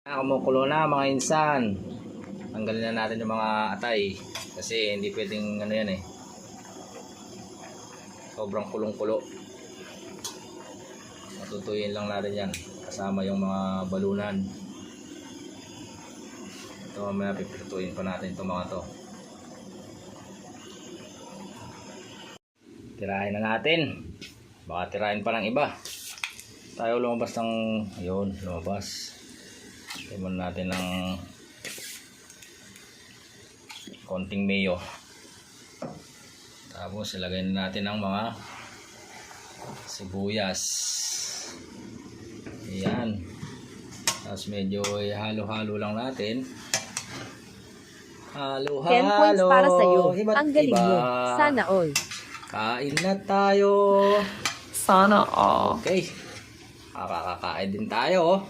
Kumukulo na mga insan. Tanggalin na natin yung mga atay kasi hindi pwedeng ano yan eh, sobrang kulong-kulo. Matutuyin lang natin yan kasama yung mga balunan. Ito mamaya pipituin pa natin itong mga to. Tirahin na natin, baka tirahin pa ng iba. Tayo lumabas ng ayun, lumabas. Limon natin ng konting mayo. Tapos ilagay na natin ang mga sibuyas. Ayan. Tapos medyo halo-halo lang natin. 10 points para sa'yo. Ang galing mo. Sana all. Kain na tayo. Sana all. Okay. Makakakain din tayo.